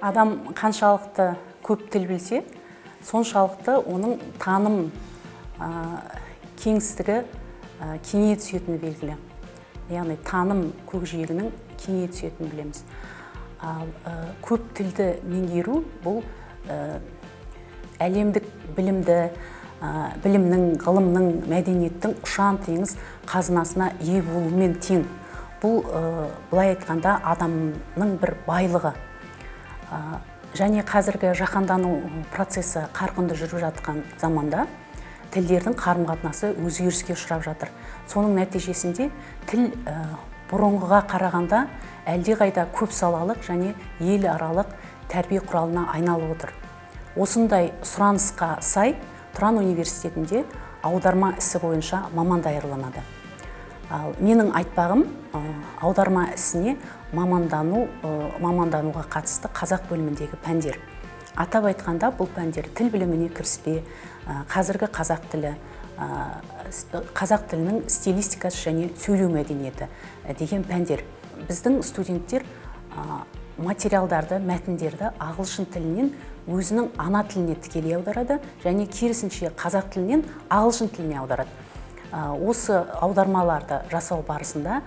Адам қаншалықты көп тіл білсе, соншалықты оның таным кеңістігі кеңейе түсетіні белгілі. Яғни таным көкжиегінің кеңейе түсетінін білеміз. Көп тілді меңгеру бұл әлемдік білімді, білімнің, ғылымның, мәдениеттің ұшан теңіз қазынасына ие болумен тең. Бұл былай айтқанда адамның бір байлығы. Және қазіргі жаһандану процесі қарқынды жүріп жатқан заманда тілдердің қарым-қатынасы өзгеріске ұшырап жатыр. Соның нәтижесінде тіл бұрынғыға қарағанда әлдеқайда көп салалық және ел аралық тәрбие құралына айналып отыр. Осындай сұранысқа сай Тұран университетінде аударма ісі бойынша маман даярланады. Менің айтпағым аударма ісіне мамандануға қатысты қазақ бөліміндегі пәндер. Атап айтқанда бұл пәндер тіл біліміне кіріспе, қазіргі қазақ тілі, қазақ тілінің стилистикасы және сөйлеу мәдениеті деген пәндер. Біздің студенттер материалдарды, мәтіндерді ағылшын тілінен өзінің ана тіліне тікелей аударады және керісінше қазақ тілінен ағылшын тіліне аударады. Осы аудармаларды жасау барысында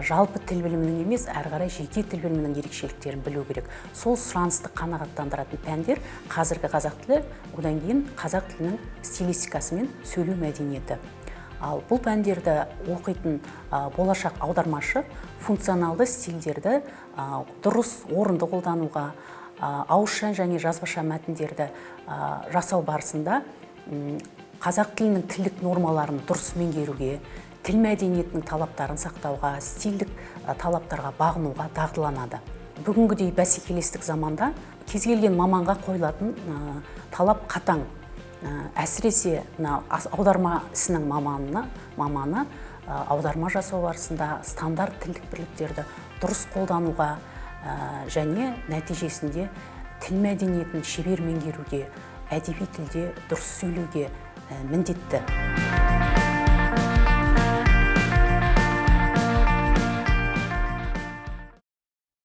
жалпы тіл білімінің емес, әрі қарай жеке тіл білімінің ерекшеліктерін білу керек. Сол сұранысты қанағаттандыратын пәндер қазіргі қазақ тілі, одан кейін қазақ тілінің стилистикасы мен сөйлеу мәдениеті. Ал бұл пәндерді оқитын болашақ аудармашы функционалды стильдерді дұрыс орынды қолдануға, ауызша және жазбаша мәтіндерді жасау барысында қазақ тілінің тілдік нормаларын дұрыс меңгеруге, тіл мәдениетінің талаптарын сақтауға, стильдік талаптарға бағынуға дағдыланады. Бүгінгідей бәсекелестік заманда кез келген маманға қойылатын талап қатаң. Әсіресе аударма ісінің маманы аударма жасау барысында стандарт тілдік бірліктерді дұрыс қолдануға және нәтижесінде тіл мәдениетін шебер меңгеруге, әдеби тілде дұрыс сөйлеуге міндетті.